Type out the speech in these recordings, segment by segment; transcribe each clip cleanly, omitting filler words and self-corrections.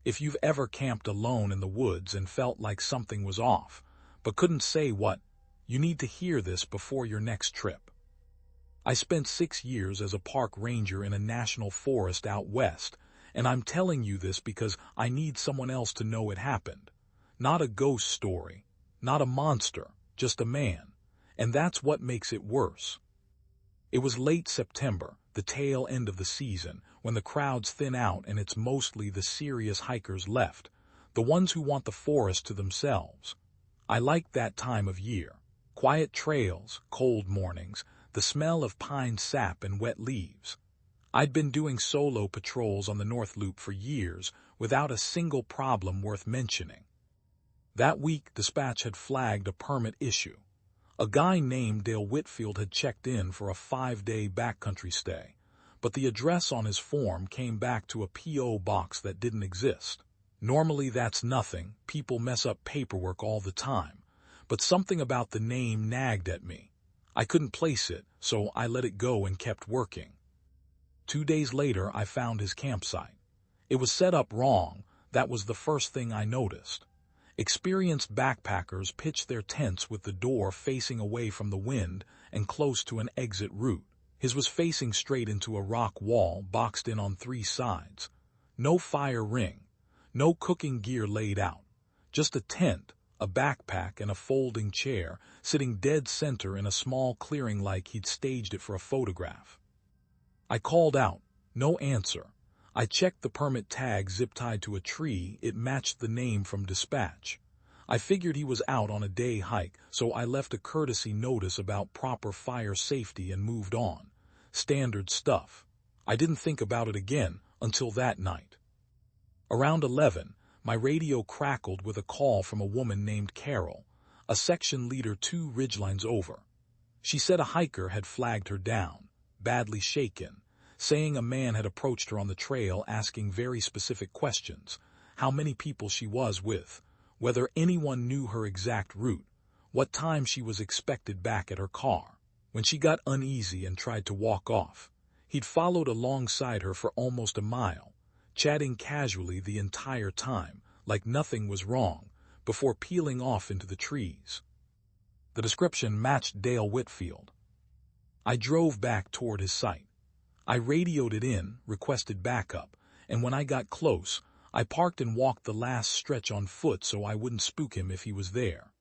If you've ever camped alone in the woods and felt like something was off, but couldn't say what, you need to hear this before your next trip. I spent 6 years as a park ranger in a national forest out west, and I'm telling you this because I need someone else to know it happened. Not a ghost story, not a monster, just a man. And that's what makes it worse. It was late September, the tail end of the season, when the crowds thin out and it's mostly the serious hikers left, the ones who want the forest to themselves. I liked that time of year. Quiet trails, cold mornings, the smell of pine sap and wet leaves. I'd been doing solo patrols on the North Loop for years without a single problem worth mentioning. That week, dispatch had flagged a permit issue. A guy named Dale Whitfield had checked in for a 5-day backcountry stay, but the address on his form came back to a P.O. box that didn't exist. Normally that's nothing, people mess up paperwork all the time, but something about the name nagged at me. I couldn't place it, so I let it go and kept working. 2 days later, I found his campsite. It was set up wrong. That was the first thing I noticed. Experienced backpackers pitched their tents with the door facing away from the wind and close to an exit route. His was facing straight into a rock wall boxed in on 3 sides. No fire ring, no cooking gear laid out. Just a tent, a backpack, and a folding chair sitting dead center in a small clearing like he'd staged it for a photograph. I called out. No answer. I checked the permit tag zip-tied to a tree. It matched the name from dispatch. I figured he was out on a day hike, so I left a courtesy notice about proper fire safety and moved on. Standard stuff. I didn't think about it again until that night. Around 11, my radio crackled with a call from a woman named Carol, a section leader 2 ridgelines over. She said a hiker had flagged her down, badly shaken, saying a man had approached her on the trail asking very specific questions, how many people she was with, whether anyone knew her exact route, what time she was expected back at her car. When she got uneasy and tried to walk off, he'd followed alongside her for almost a mile, chatting casually the entire time, like nothing was wrong, before peeling off into the trees. The description matched Dale Whitfield. I drove back toward his site. I radioed it in, requested backup, and when I got close, I parked and walked the last stretch on foot so I wouldn't spook him if he was there.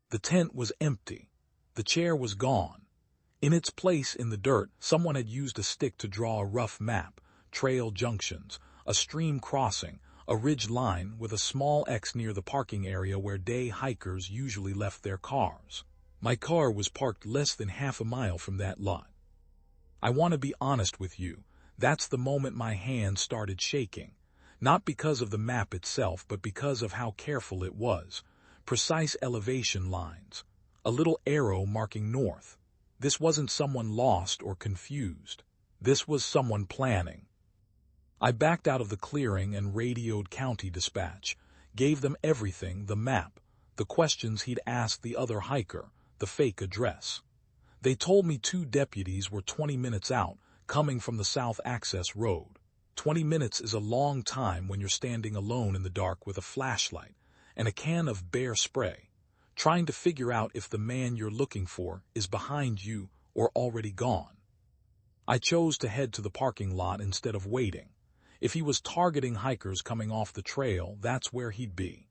The tent was empty. The chair was gone. In its place in the dirt, someone had used a stick to draw a rough map, trail junctions, a stream crossing, a ridge line with a small X near the parking area where day hikers usually left their cars. My car was parked less than half a mile from that lot. I want to be honest with you, that's the moment my hands started shaking. Not because of the map itself, but because of how careful it was. Precise elevation lines. A little arrow marking north. This wasn't someone lost or confused. This was someone planning. I backed out of the clearing and radioed county dispatch, gave them everything, the map, the questions he'd asked the other hiker, the fake address. They told me 2 deputies were 20 minutes out, coming from the South Access Road. 20 minutes is a long time when you're standing alone in the dark with a flashlight and a can of bear spray, trying to figure out if the man you're looking for is behind you or already gone. I chose to head to the parking lot instead of waiting. If he was targeting hikers coming off the trail, that's where he'd be.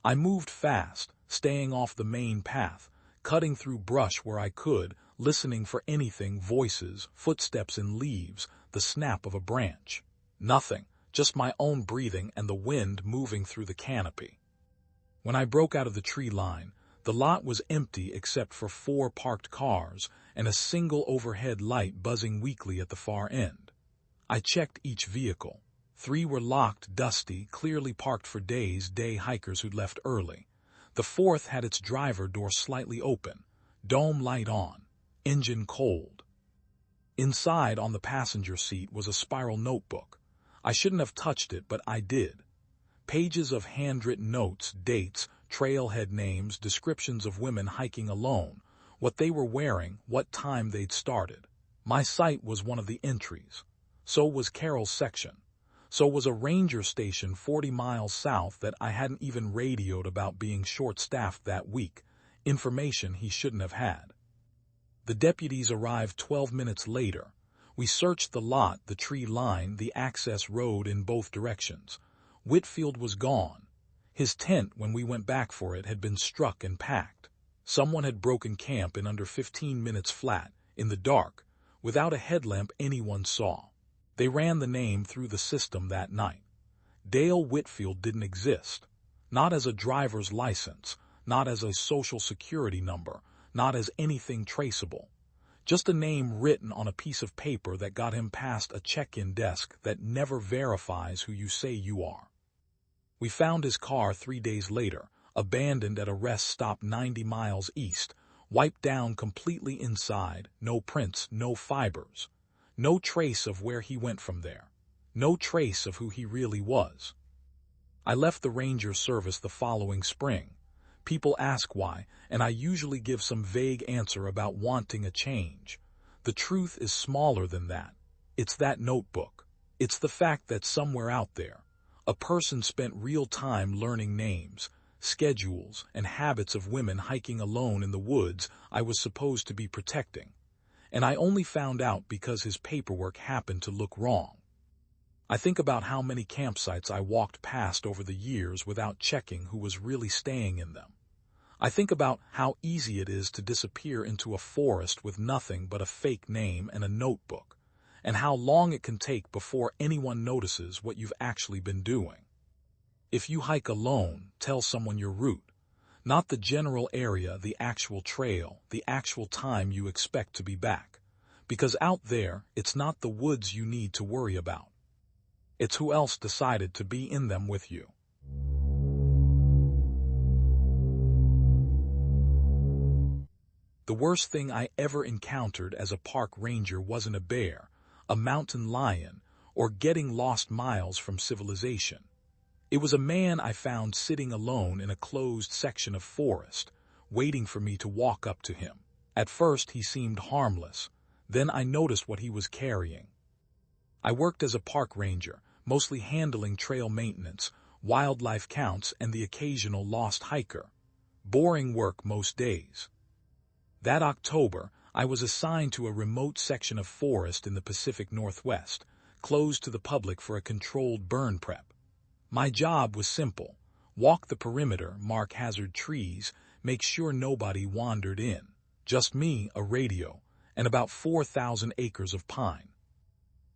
I moved fast, staying off the main path, cutting through brush where I could, listening for anything, voices, footsteps in leaves, the snap of a branch. Nothing, just my own breathing and the wind moving through the canopy. When I broke out of the tree line, the lot was empty except for 4 parked cars and a single overhead light buzzing weakly at the far end. I checked each vehicle. 3 were locked, dusty, clearly parked for days, day hikers who'd left early. The 4th had its driver door slightly open, dome light on, engine cold. Inside on the passenger seat was a spiral notebook. I shouldn't have touched it, but I did. Pages of handwritten notes, dates, trailhead names, descriptions of women hiking alone, what they were wearing, what time they'd started. My site was one of the entries. So was Carol's section. So was a ranger station 40 miles south that I hadn't even radioed about being short-staffed that week, information he shouldn't have had. The deputies arrived 12 minutes later. We searched the lot, the tree line, the access road in both directions. Whitfield was gone. His tent, when we went back for it, had been struck and packed. Someone had broken camp in under 15 minutes flat, in the dark, without a headlamp anyone saw. They ran the name through the system that night. Dale Whitfield didn't exist. Not as a driver's license, not as a social security number, not as anything traceable. Just a name written on a piece of paper that got him past a check-in desk that never verifies who you say you are. We found his car 3 days later, abandoned at a rest stop 90 miles east, wiped down completely inside, no prints, no fibers. No trace of where he went from there. No trace of who he really was. I left the Ranger service the following spring. People ask why, and I usually give some vague answer about wanting a change. The truth is smaller than that. It's that notebook. It's the fact that somewhere out there, a person spent real time learning names, schedules, and habits of women hiking alone in the woods I was supposed to be protecting. And I only found out because his paperwork happened to look wrong. I think about how many campsites I walked past over the years without checking who was really staying in them. I think about how easy it is to disappear into a forest with nothing but a fake name and a notebook, and how long it can take before anyone notices what you've actually been doing. If you hike alone, tell someone your route. Not the general area, the actual trail, the actual time you expect to be back. Because out there, it's not the woods you need to worry about. It's who else decided to be in them with you. The worst thing I ever encountered as a park ranger wasn't a bear, a mountain lion, or getting lost miles from civilization. It was a man I found sitting alone in a closed section of forest, waiting for me to walk up to him. At first he seemed harmless, then I noticed what he was carrying. I worked as a park ranger, mostly handling trail maintenance, wildlife counts, and the occasional lost hiker. Boring work most days. That October, I was assigned to a remote section of forest in the Pacific Northwest, closed to the public for a controlled burn prep. My job was simple: walk the perimeter, mark hazard trees, make sure nobody wandered in. Just me, a radio, and about 4,000 acres of pine.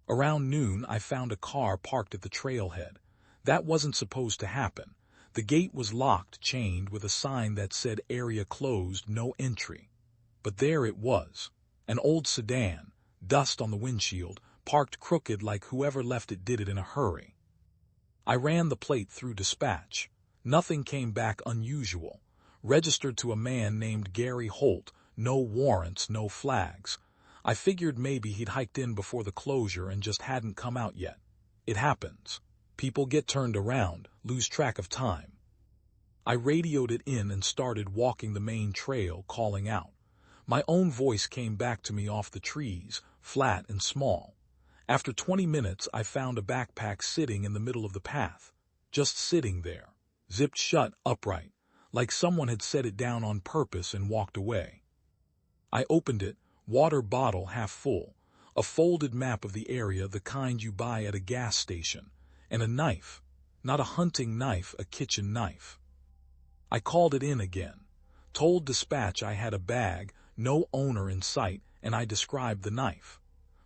Around noon, I found a car parked at the trailhead. That wasn't supposed to happen. The gate was locked, chained, with a sign that said area closed, no entry. But there it was. An old sedan, dust on the windshield, parked crooked like whoever left it did it in a hurry. I ran the plate through dispatch. Nothing came back unusual. Registered to a man named Gary Holt, no warrants, no flags. I figured maybe he'd hiked in before the closure and just hadn't come out yet. It happens. People get turned around, lose track of time. I radioed it in and started walking the main trail, calling out. My own voice came back to me off the trees, flat and small. After 20 minutes, I found a backpack sitting in the middle of the path. Just sitting there, zipped shut, upright, like someone had set it down on purpose and walked away. I opened it, water bottle half full, a folded map of the area, the kind you buy at a gas station, and a knife. Not a hunting knife, a kitchen knife. I called it in again, told dispatch I had a bag, no owner in sight, and I described the knife.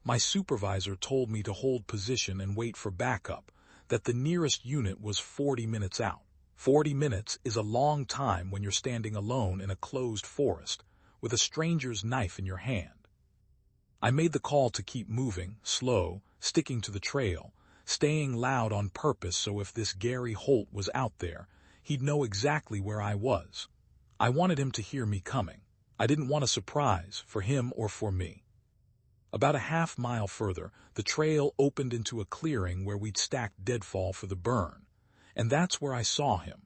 My supervisor told me to hold position and wait for backup, that the nearest unit was 40 minutes out. 40 minutes is a long time when you're standing alone in a closed forest, with a stranger's knife in your hand. I made the call to keep moving, slow, sticking to the trail, staying loud on purpose so if this Gary Holt was out there, he'd know exactly where I was. I wanted him to hear me coming. I didn't want a surprise, for him or for me. About a half-mile further, the trail opened into a clearing where we'd stacked deadfall for the burn, and that's where I saw him.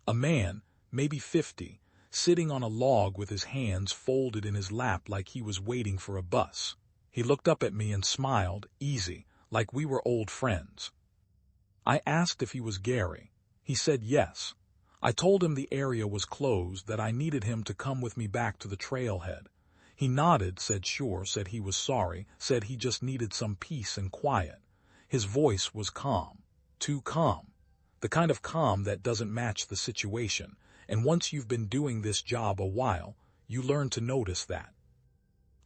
A man, maybe 50, sitting on a log with his hands folded in his lap like he was waiting for a bus. He looked up at me and smiled, easy, like we were old friends. I asked if he was Gary. He said yes. I told him the area was closed, that I needed him to come with me back to the trailhead. He nodded, said sure, said he was sorry, said he just needed some peace and quiet. His voice was calm. Too calm. The kind of calm that doesn't match the situation, and once you've been doing this job a while, you learn to notice that.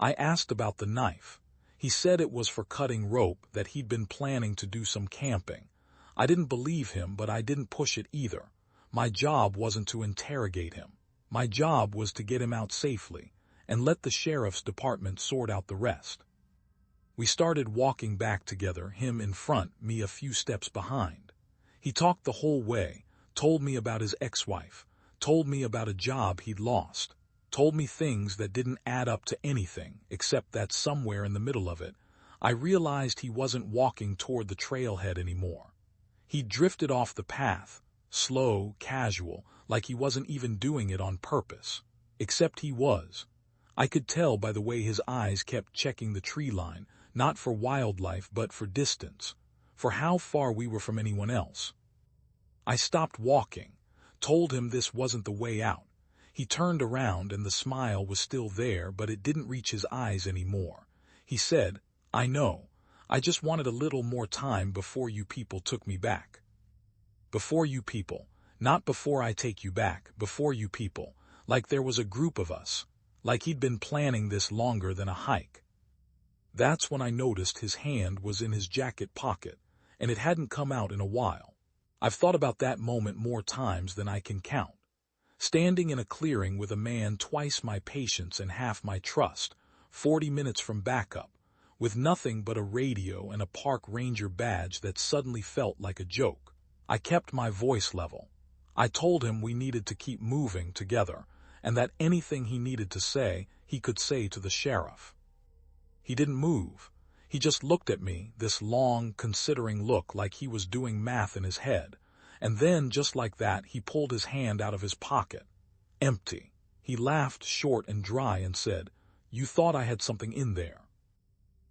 I asked about the knife. He said it was for cutting rope, that he'd been planning to do some camping. I didn't believe him, but I didn't push it either. My job wasn't to interrogate him. My job was to get him out safely, and let the sheriff's department sort out the rest. We started walking back together, him in front, me a few steps behind. He talked the whole way, told me about his ex-wife, told me about a job he'd lost, told me things that didn't add up to anything, except that somewhere in the middle of it, I realized he wasn't walking toward the trailhead anymore. He'd drifted off the path, slow, casual, like he wasn't even doing it on purpose. Except he was. I could tell by the way his eyes kept checking the tree line, not for wildlife but for distance, for how far we were from anyone else. I stopped walking, told him this wasn't the way out. He turned around and the smile was still there, but it didn't reach his eyes anymore. He said, "I know. I just wanted a little more time before you people took me back." Before you people. Not before I take you back, before you people. Like there was a group of us. Like he'd been planning this longer than a hike. That's when I noticed his hand was in his jacket pocket, and it hadn't come out in a while. I've thought about that moment more times than I can count. Standing in a clearing with a man twice my patience and half my trust, 40 minutes from backup, with nothing but a radio and a park ranger badge that suddenly felt like a joke. I kept my voice level. I told him we needed to keep moving together, and that anything he needed to say, he could say to the sheriff. He didn't move. He just looked at me, this long, considering look like he was doing math in his head, and then, just like that, he pulled his hand out of his pocket. Empty. He laughed short and dry and said, "You thought I had something in there."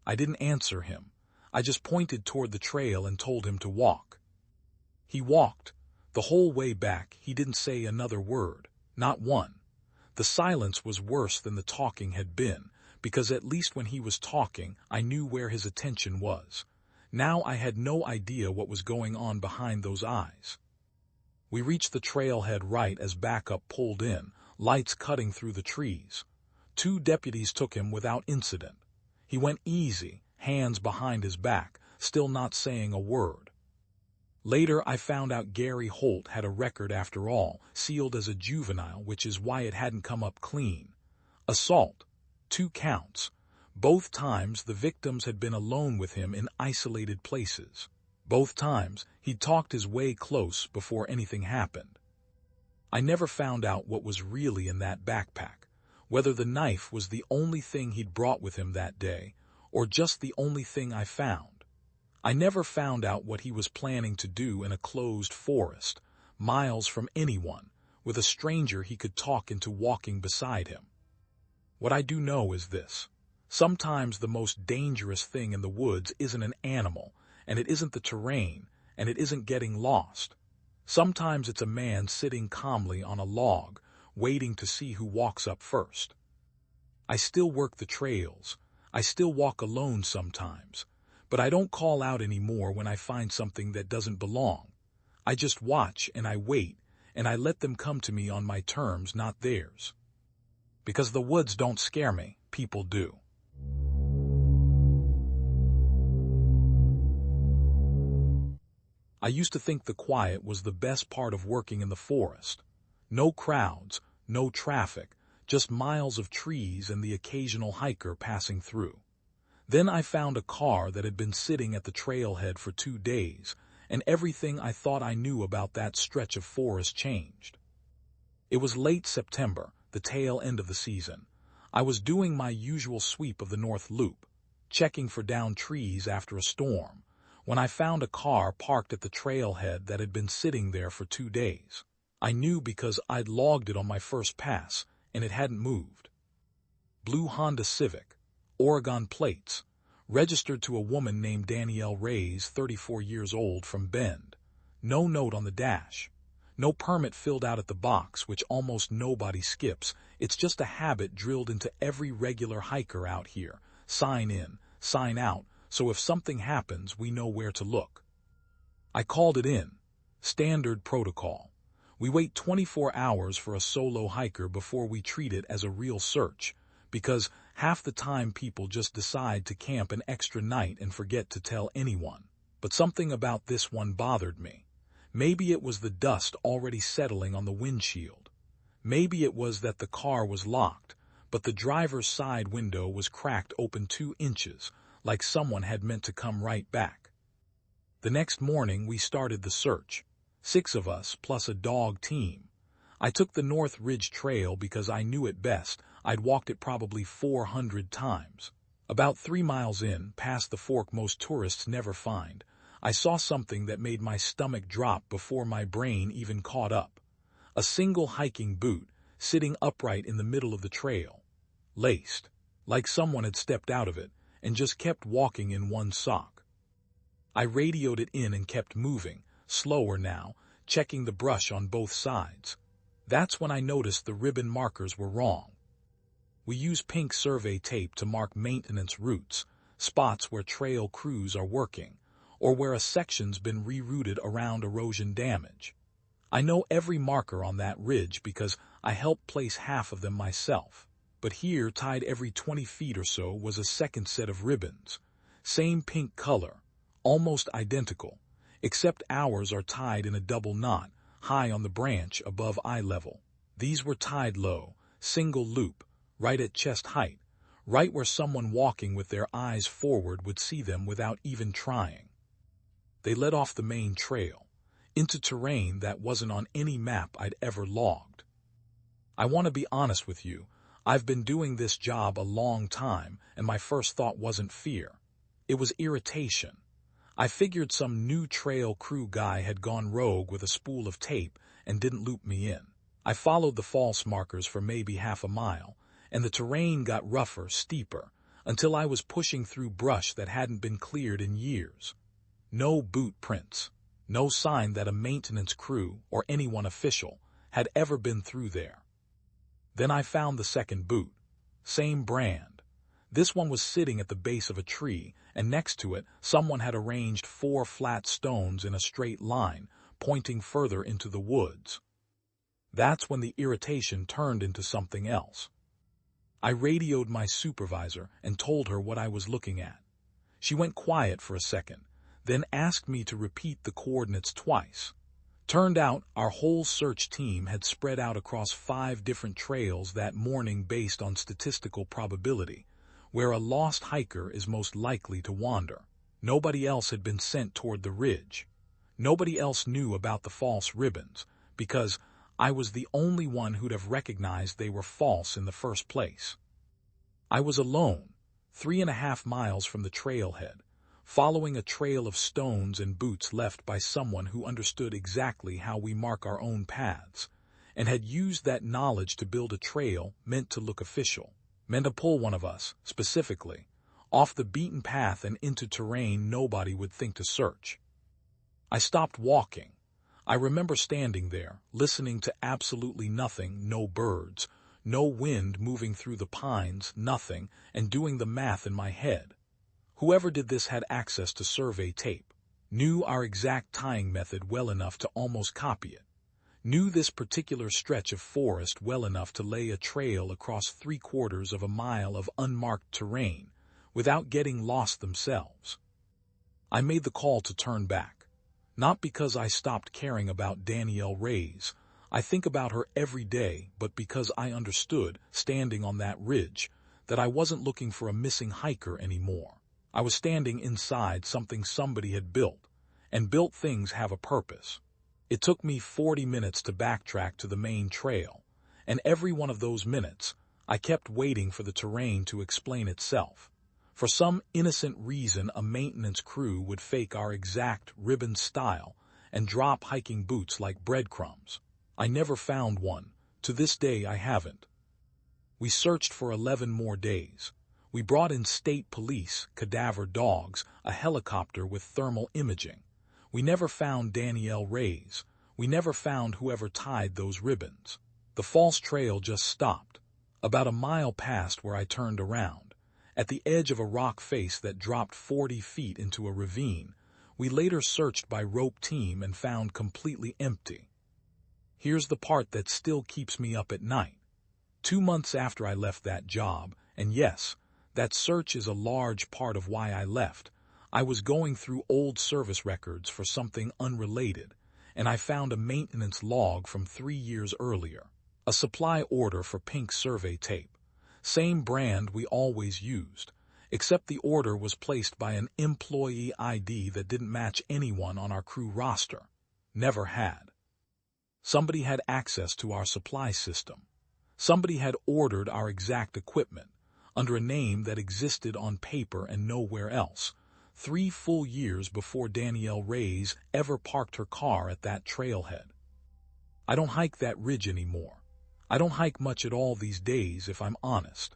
I didn't answer him. I just pointed toward the trail and told him to walk. He walked. The whole way back, he didn't say another word, not one. The silence was worse than the talking had been, because at least when he was talking, I knew where his attention was. Now I had no idea what was going on behind those eyes. We reached the trailhead right as backup pulled in, lights cutting through the trees. 2 deputies took him without incident. He went easy, hands behind his back, still not saying a word. Later I found out Gary Holt had a record after all, sealed as a juvenile, which is why it hadn't come up clean. Assault. 2 counts. Both times the victims had been alone with him in isolated places. Both times he'd talked his way close before anything happened. I never found out what was really in that backpack, whether the knife was the only thing he'd brought with him that day, or just the only thing I found. I never found out what he was planning to do in a closed forest, miles from anyone, with a stranger he could talk into walking beside him. What I do know is this. Sometimes the most dangerous thing in the woods isn't an animal, and it isn't the terrain, and it isn't getting lost. Sometimes it's a man sitting calmly on a log, waiting to see who walks up first. I still work the trails. I still walk alone sometimes, but I don't call out anymore when I find something that doesn't belong. I just watch and I wait, and I let them come to me on my terms, not theirs. Because the woods don't scare me, people do. I used to think the quiet was the best part of working in the forest. No crowds, no traffic, just miles of trees and the occasional hiker passing through. Then I found a car that had been sitting at the trailhead for 2 days, and everything I thought I knew about that stretch of forest changed. It was late September, the tail end of the season. I was doing my usual sweep of the North Loop, checking for downed trees after a storm, when I found a car parked at the trailhead that had been sitting there for 2 days. I knew because I'd logged it on my first pass, and it hadn't moved. Blue Honda Civic, Oregon plates, registered to a woman named Danielle Reyes, 34 years old, from Bend. No note on the dash. No permit filled out at the box, which almost nobody skips. It's just a habit drilled into every regular hiker out here. Sign in, sign out, so if something happens, we know where to look. I called it in. Standard protocol. We wait 24 hours for a solo hiker before we treat it as a real search, because half the time people just decide to camp an extra night and forget to tell anyone. But something about this one bothered me. Maybe it was the dust already settling on the windshield. Maybe it was that the car was locked, but the driver's side window was cracked open 2 inches, like someone had meant to come right back. The next morning we started the search. 6 of us plus a dog team. I took the North Ridge Trail because I knew it best. I'd walked it probably 400 times. About 3 miles in, past the fork most tourists never find, I saw something that made my stomach drop before my brain even caught up. A single hiking boot, sitting upright in the middle of the trail. Laced, like someone had stepped out of it, and just kept walking in one sock. I radioed it in and kept moving, slower now, checking the brush on both sides. That's when I noticed the ribbon markers were wrong. We use pink survey tape to mark maintenance routes, spots where trail crews are working, or where a section's been rerouted around erosion damage. I know every marker on that ridge because I helped place half of them myself. But here, tied every 20 feet or so, was a second set of ribbons. Same pink color, almost identical, except ours are tied in a double knot, high on the branch above eye level. These were tied low, single loop, right at chest height, right where someone walking with their eyes forward would see them without even trying. They led off the main trail, into terrain that wasn't on any map I'd ever logged. I want to be honest with you, I've been doing this job a long time, and my first thought wasn't fear. It was irritation. I figured some new trail crew guy had gone rogue with a spool of tape and didn't loop me in. I followed the false markers for maybe half a mile, and the terrain got rougher, steeper, until I was pushing through brush that hadn't been cleared in years. No boot prints, no sign that a maintenance crew or anyone official had ever been through there. Then I found the second boot. Same brand. This one was sitting at the base of a tree, and next to it, someone had arranged 4 flat stones in a straight line, pointing further into the woods. That's when the irritation turned into something else. I radioed my supervisor and told her what I was looking at. She went quiet for a second, then asked me to repeat the coordinates twice. Turned out our whole search team had spread out across 5 different trails that morning based on statistical probability, where a lost hiker is most likely to wander. Nobody else had been sent toward the ridge. Nobody else knew about the false ribbons, because I was the only one who'd have recognized they were false in the first place. I was alone, 3.5 miles from the trailhead, following a trail of stones and boots left by someone who understood exactly how we mark our own paths, and had used that knowledge to build a trail meant to look official, meant to pull one of us, specifically, off the beaten path and into terrain nobody would think to search. I stopped walking. I remember standing there, listening to absolutely nothing, no birds, no wind moving through the pines, nothing, and doing the math in my head. Whoever did this had access to survey tape, knew our exact tying method well enough to almost copy it, knew this particular stretch of forest well enough to lay a trail across 3/4 of a mile of unmarked terrain without getting lost themselves. I made the call to turn back, not because I stopped caring about Danielle Reyes. I think about her every day, but because I understood, standing on that ridge, that I wasn't looking for a missing hiker anymore. I was standing inside something somebody had built, and built things have a purpose. It took me 40 minutes to backtrack to the main trail, and every one of those minutes, I kept waiting for the terrain to explain itself. For some innocent reason, a maintenance crew would fake our exact ribbon style and drop hiking boots like breadcrumbs. I never found one. To this day, I haven't. We searched for 11 more days. We brought in state police, cadaver dogs, a helicopter with thermal imaging. We never found Danielle Ray's. We never found whoever tied those ribbons. The false trail just stopped, about a mile past where I turned around. At the edge of a rock face that dropped 40 feet into a ravine, we later searched by rope team and found completely empty. Here's the part that still keeps me up at night. 2 months after I left that job, and yes, that search is a large part of why I left, I was going through old service records for something unrelated, and I found a maintenance log from 3 years earlier. A supply order for pink survey tape. Same brand we always used, except the order was placed by an employee ID that didn't match anyone on our crew roster. Never had. Somebody had access to our supply system. Somebody had ordered our exact equipment, under a name that existed on paper and nowhere else, 3 full years before Danielle Ray's ever parked her car at that trailhead. I don't hike that ridge anymore. I don't hike much at all these days, if I'm honest.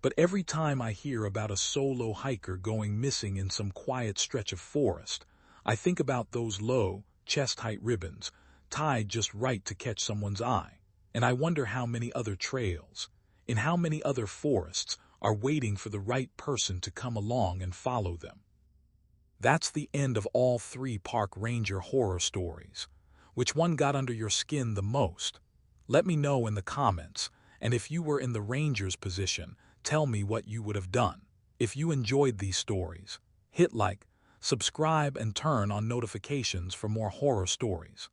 But every time I hear about a solo hiker going missing in some quiet stretch of forest, I think about those low, chest-height ribbons, tied just right to catch someone's eye. And I wonder how many other trails, in how many other forests, are waiting for the right person to come along and follow them. That's the end of all 3 park ranger horror stories. Which one got under your skin the most? Let me know in the comments, and if you were in the ranger's position, tell me what you would have done. If you enjoyed these stories, hit like, subscribe, and turn on notifications for more horror stories.